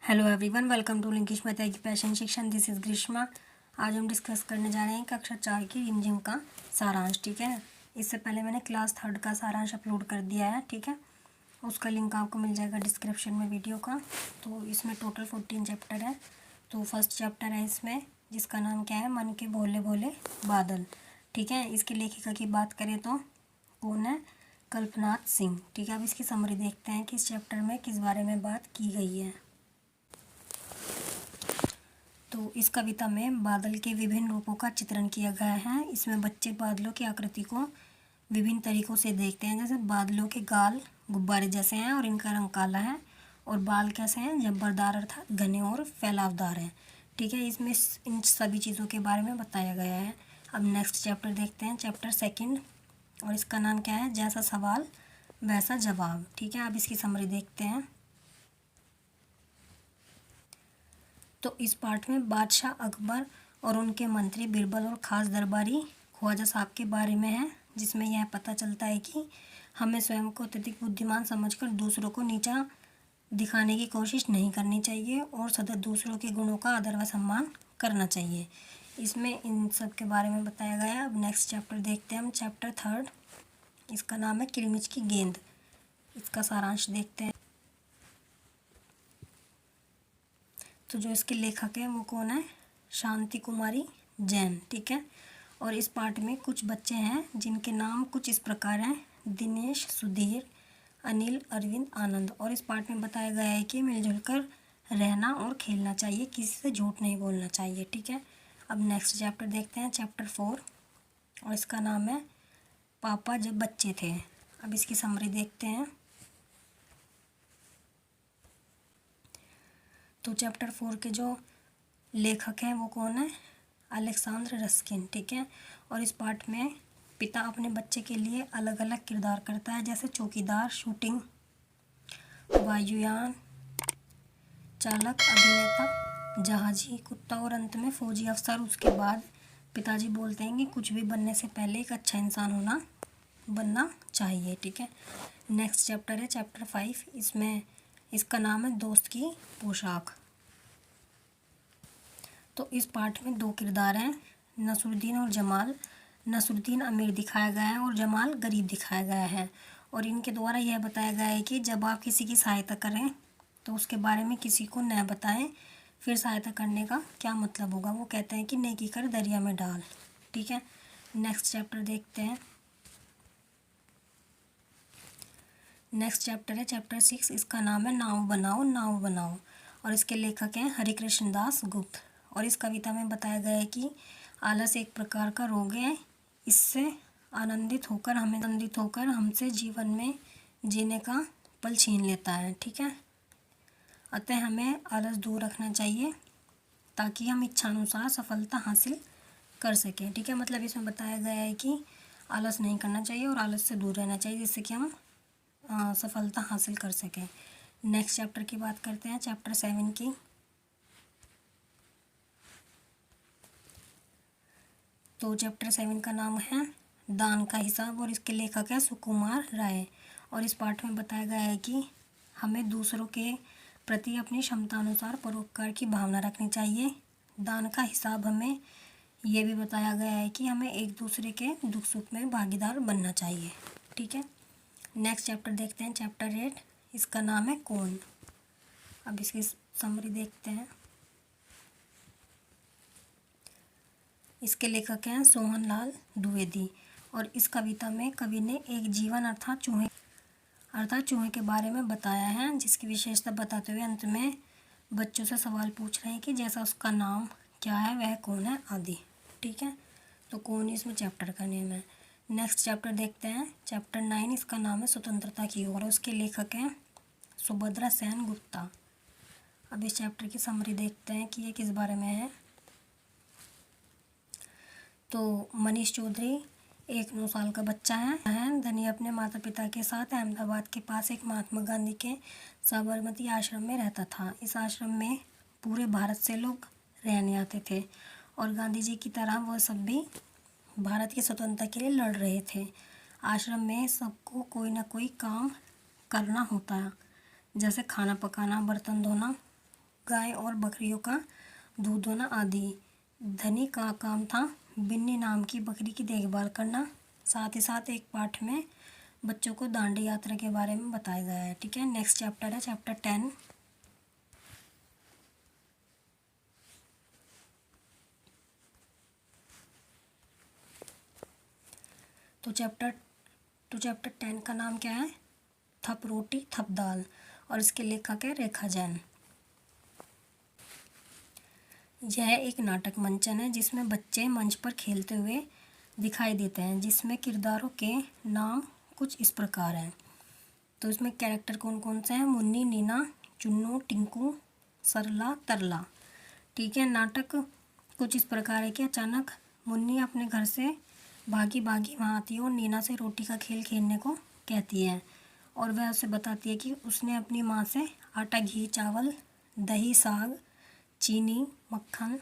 Hello everyone, welcome to लिंकिश मेहता की passion Shikshan. This is Grishma. आज हम डिस्कस करने जा रहे हैं कक्षा 4 की रिमझिम का सारांश। ठीक है, इससे पहले मैंने क्लास 3 का सारांश अपलोड कर दिया है। ठीक है, उसका लिंक आपको मिल जाएगा डिस्क्रिप्शन में वीडियो का। तो इसमें टोटल 14 चैप्टर है। तो फर्स्ट चैप्टर है इसमें, जिसका नाम क्या है, मन के भोले भोले बादल। ठीक है, इसकी लेखिका की बात करें तो कौन है, कल्पनाथ सिंह। ठीक है, अब इसकी समरी देखते हैं कि इस चैप्टर में किस बारे में बात की गई है। तो इस कविता में बादल के विभिन्न रूपों का चित्रण किया गया है। इसमें बच्चे बादलों की आकृति को विभिन्न तरीकों से देखते हैं। जैसे बादलों के गाल गुब्बारे जैसे हैं और इनका रंग काला है, और बाल कैसे हैं, जब्बरदार अर्थात घने और फैलावदार हैं। ठीक है, इसमें इन सभी चीज़ों के बारे में बताया गया है। अब नेक्स्ट चैप्टर देखते हैं, चैप्टर 2, और इसका नाम क्या है, जैसा सवाल वैसा जवाब। ठीक है, अब इसकी समरी देखते हैं। तो इस पार्ट में बादशाह अकबर और उनके मंत्री बीरबल और ख़ास दरबारी ख्वाजा साहब के बारे में है, जिसमें यह पता चलता है कि हमें स्वयं को अत्यधिक बुद्धिमान समझकर दूसरों को नीचा दिखाने की कोशिश नहीं करनी चाहिए और सदैव दूसरों के गुणों का आदर व सम्मान करना चाहिए। इसमें इन सब के बारे में बताया गया है। अब नेक्स्ट चैप्टर देखते हैं हम, चैप्टर 3, इसका नाम है किलमिच की गेंद। इसका सारांश देखते हैं। तो जो इसके लेखक है वो कौन है, शांति कुमारी जैन। ठीक है, और इस पार्ट में कुछ बच्चे हैं जिनके नाम कुछ इस प्रकार हैं, दिनेश, सुधीर, अनिल, अरविंद, आनंद। और इस पार्ट में बताया गया है कि मिलजुल कर रहना और खेलना चाहिए, किसी से झूठ नहीं बोलना चाहिए। ठीक है, अब नेक्स्ट चैप्टर देखते हैं, चैप्टर 4, और इसका नाम है पापा जब बच्चे थे। अब इसकी समरी देखते हैं। तो चैप्टर 4 के जो लेखक हैं वो कौन है, अलेक्सांद्र रस्किन। ठीक है, और इस पार्ट में पिता अपने बच्चे के लिए अलग अलग किरदार करता है, जैसे चौकीदार, शूटिंग, वायुयान चालक, अभिनेता, जहाजी, कुत्ता और अंत में फौजी अफसर। उसके बाद पिताजी बोलते हैं कि कुछ भी बनने से पहले एक अच्छा इंसान बनना चाहिए। ठीक है, नेक्स्ट चैप्टर है चैप्टर 5। इसमें इसका नाम है दोस्त की पोशाक। तो इस पार्ट में दो किरदार हैं, नसरुद्दीन और जमाल। नसरुद्दीन अमीर दिखाया गया है और जमाल गरीब दिखाया गया है, और इनके द्वारा यह बताया गया है कि जब आप किसी की सहायता करें तो उसके बारे में किसी को न बताएं, फिर सहायता करने का क्या मतलब होगा। वो कहते हैं कि नेकी कर दरिया में डाल। ठीक है, नेक्स्ट चैप्टर देखते हैं। नेक्स्ट चैप्टर है चैप्टर 6, इसका नाम है नाव बनाओ नाव बनाओ, और इसके लेखक हैं हरिकृष्ण दास गुप्त। और इस कविता में बताया गया है कि आलस एक प्रकार का रोग है, इससे आनंदित होकर हमसे जीवन में जीने का पल छीन लेता है। ठीक है, अतः हमें आलस दूर रखना चाहिए ताकि हम इच्छानुसार सफलता हासिल कर सकें। ठीक है, मतलब इसमें बताया गया है कि आलस नहीं करना चाहिए और आलस से दूर रहना चाहिए, जिससे कि हम सफलता हासिल कर सकें। नेक्स्ट चैप्टर की बात करते हैं, चैप्टर 7 की। तो चैप्टर 7 का नाम है दान का हिसाब, और इसके लेखक है सुकुमार राय। और इस पाठ में बताया गया है कि हमें दूसरों के प्रति अपनी क्षमता अनुसार परोपकार की भावना रखनी चाहिए। दान का हिसाब हमें यह भी बताया गया है कि हमें एक दूसरे के दुख सुख में भागीदार बनना चाहिए। ठीक है, नेक्स्ट चैप्टर देखते हैं, चैप्टर 8, इसका नाम है कौन। अब इसकी समरी देखते हैं। इसके लेखक हैं सोहनलाल द्विवेदी, और इस कविता में कवि ने एक जीवन अर्थात चूहे के बारे में बताया है, जिसकी विशेषता बताते हुए अंत में बच्चों से सवाल पूछ रहे हैं कि जैसा उसका नाम क्या है, वह कौन है, आदि। ठीक है, तो कौन इसमें चैप्टर का नेम है। नेक्स्ट चैप्टर देखते हैं, चैप्टर 9, इसका नाम है स्वतंत्रता की ओर, और उसके लेखक हैं सुभद्रा सेन गुप्ता। अब इस चैप्टर की समरी देखते हैं कि ये किस बारे में है। तो मनीष चौधरी एक 9 साल का बच्चा है। धनी अपने माता पिता के साथ अहमदाबाद के पास एक महात्मा गांधी के साबरमती आश्रम में रहता था। इस आश्रम में पूरे भारत से लोग रहने आते थे, और गांधी जी की तरह वह सब भी भारत की स्वतंत्रता के लिए लड़ रहे थे। आश्रम में सबको कोई ना कोई काम करना होता है, जैसे खाना पकाना, बर्तन धोना, गाय और बकरियों का दूध दोना आदि। धनी का काम था बिन्नी नाम की बकरी की देखभाल करना। साथ ही साथ एक पाठ में बच्चों को दांडी यात्रा के बारे में बताया गया है। ठीक है, नेक्स्ट चैप्टर है चैप्टर 10। तो चैप्टर 10 का नाम क्या है? थप रोटी थप दाल, और इसके लेखक है रेखा जैन। यह एक नाटक मंचन है जिसमें बच्चे मंच पर खेलते हुए दिखाई देते हैं, जिसमें किरदारों के नाम कुछ इस प्रकार हैं। तो इसमें कैरेक्टर कौन कौन से हैं? मुन्नी, नीना, चुन्नू, टिंकू, सरला, तरला। ठीक है, नाटक कुछ इस प्रकार है कि अचानक मुन्नी अपने घर से भागी भागी वहाँ आती है और नीना से रोटी का खेल खेलने को कहती है, और वह उसे बताती है कि उसने अपनी माँ से आटा, घी, चावल, दही, साग, चीनी, मक्खन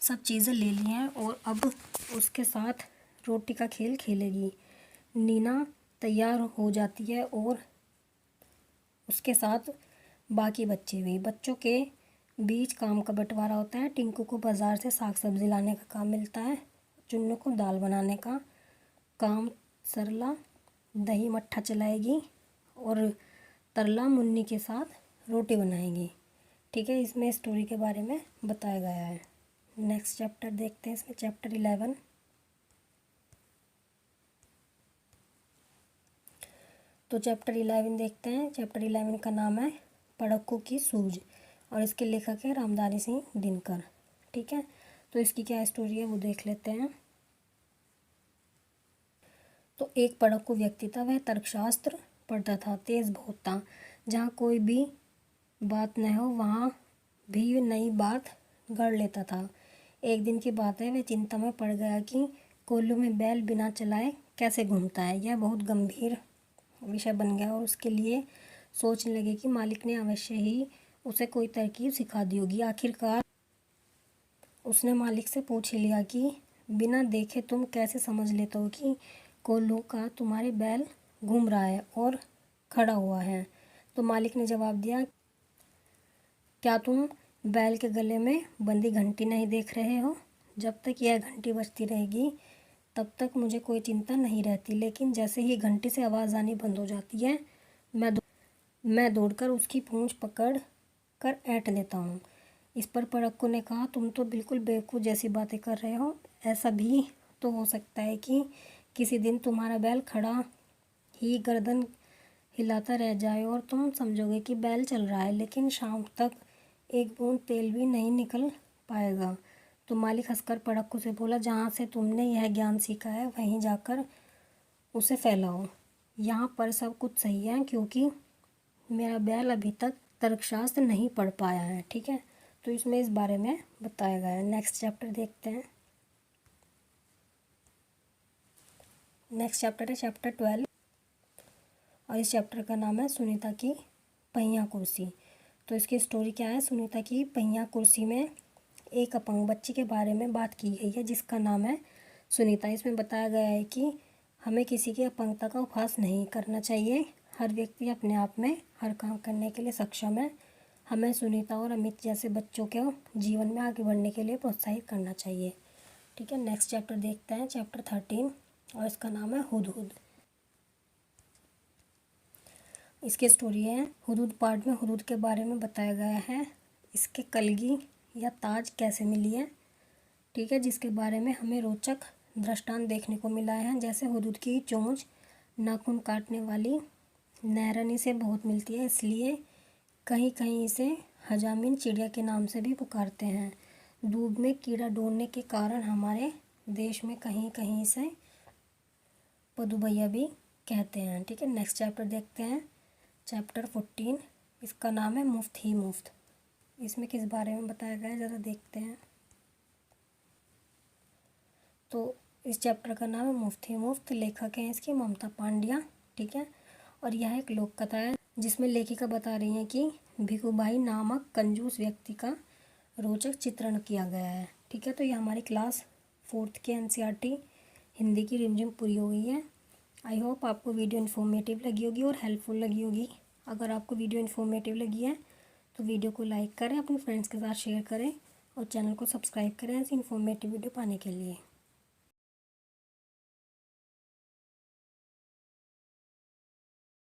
सब चीज़ें ले ली हैं और अब उसके साथ रोटी का खेल खेलेगी। नीना तैयार हो जाती है और उसके साथ बाकी बच्चे भी। बच्चों के बीच काम का बंटवारा होता है। टिंकू को बाज़ार से साग सब्ज़ी लाने का काम मिलता है, चुन्नू को दाल बनाने का काम, सरला दही मट्ठा चलाएगी और तरला मुन्नी के साथ रोटी बनाएगी। ठीक है, इसमें स्टोरी के बारे में बताया गया है। नेक्स्ट चैप्टर देखते हैं, इसमें चैप्टर 11। तो चैप्टर 11 देखते हैं। चैप्टर 11 का नाम है पड़क्कू की सूझ, और इसके लेखक है रामधारी सिंह दिनकर। ठीक है, तो इसकी क्या स्टोरी है वो देख लेते हैं। तो एक पड़क्कू व्यक्ति था, वह तर्कशास्त्र पढ़ता था, तेज बहुत था। जहाँ कोई भी बात न हो वहाँ भी नई बात गढ़ लेता था। एक दिन की बात है, वह चिंता में पड़ गया कि कोल्हू में बैल बिना चलाए कैसे घूमता है। यह बहुत गंभीर विषय बन गया और उसके लिए सोचने लगे कि मालिक ने अवश्य ही उसे कोई तरकीब सिखा दी होगी। आखिरकार उसने मालिक से पूछ ही लिया कि बिना देखे तुम कैसे समझ लेते हो कि कोल्हू का तुम्हारे बैल घूम रहा है और खड़ा हुआ है। तो मालिक ने जवाब दिया, क्या तुम बैल के गले में बंधी घंटी नहीं देख रहे हो? जब तक यह घंटी बजती रहेगी तब तक मुझे कोई चिंता नहीं रहती, लेकिन जैसे ही घंटी से आवाज़ आनी बंद हो जाती है मैं दौड़कर उसकी पूंछ पकड़ कर ऐंठ देता हूँ। इस पर पड़क्कू ने कहा, तुम तो बिल्कुल बेवकूफ़ जैसी बातें कर रहे हो। ऐसा भी तो हो सकता है कि किसी दिन तुम्हारा बैल खड़ा ही गर्दन हिलाता रह जाए और तुम समझोगे कि बैल चल रहा है, लेकिन शाम तक एक बूंद तेल भी नहीं निकल पाएगा। तो मालिक हंसकर पड़क्कू से बोला, जहाँ से तुमने यह ज्ञान सीखा है वहीं जाकर उसे फैलाओ। यहाँ पर सब कुछ सही है क्योंकि मेरा बैल अभी तक तर्कशास्त्र नहीं पढ़ पाया है। ठीक है, तो इसमें इस बारे में बताया गया है। नेक्स्ट चैप्टर देखते हैं। नेक्स्ट चैप्टर है चैप्टर 12, और इस चैप्टर का नाम है सुनीता की पहिया कुर्सी। तो इसकी स्टोरी क्या है? सुनीता की पहिया कुर्सी में एक अपंग बच्ची के बारे में बात की गई है जिसका नाम है सुनीता। इसमें बताया गया है कि हमें किसी की अपंगता का उपहास नहीं करना चाहिए। हर व्यक्ति अपने आप में हर काम करने के लिए सक्षम है। हमें सुनीता और अमित जैसे बच्चों के जीवन में आगे बढ़ने के लिए प्रोत्साहित करना चाहिए। ठीक है, नेक्स्ट चैप्टर देखते हैं, चैप्टर 13, और इसका नाम है हुदहुद। इसकी स्टोरी है, हुदहुद पार्ट में हुदहुद के बारे में बताया गया है। इसके कलगी या ताज कैसे मिली है, ठीक है, जिसके बारे में हमें रोचक दृष्टांत देखने को मिला है। जैसे हुदहुद की चोंच नाखून काटने वाली नहरनी से बहुत मिलती है, इसलिए कहीं कहीं इसे हजामिन चिड़िया के नाम से भी पुकारते हैं। दूब में कीड़ा ढूंढने के कारण हमारे देश में कहीं कहीं इसे पदुबैया भी कहते हैं। ठीक है, नेक्स्ट चैप्टर देखते हैं, चैप्टर 14। इसका नाम है मुफ्त ही मुफ्त। इसमें किस बारे में बताया गया है ज़रा देखते हैं। तो इस चैप्टर का नाम है मुफ्त ही मुफ्त। लेखक हैं इसकी ममता पांड्या। ठीक है, और यह एक लोक कथा है जिसमें लेखिका बता रही हैं कि भिखुभाई नामक कंजूस व्यक्ति का रोचक चित्रण किया गया है। ठीक है, तो ये हमारी क्लास 4th के NCERT हिंदी की रिविजन पूरी हो गई है। आई होप आपको वीडियो इन्फॉर्मेटिव लगी होगी और हेल्पफुल लगी होगी। अगर आपको वीडियो इन्फॉर्मेटिव लगी है तो वीडियो को लाइक करें, अपने फ्रेंड्स के साथ शेयर करें और चैनल को सब्सक्राइब करें ऐसी इन्फॉर्मेटिव वीडियो पाने के लिए।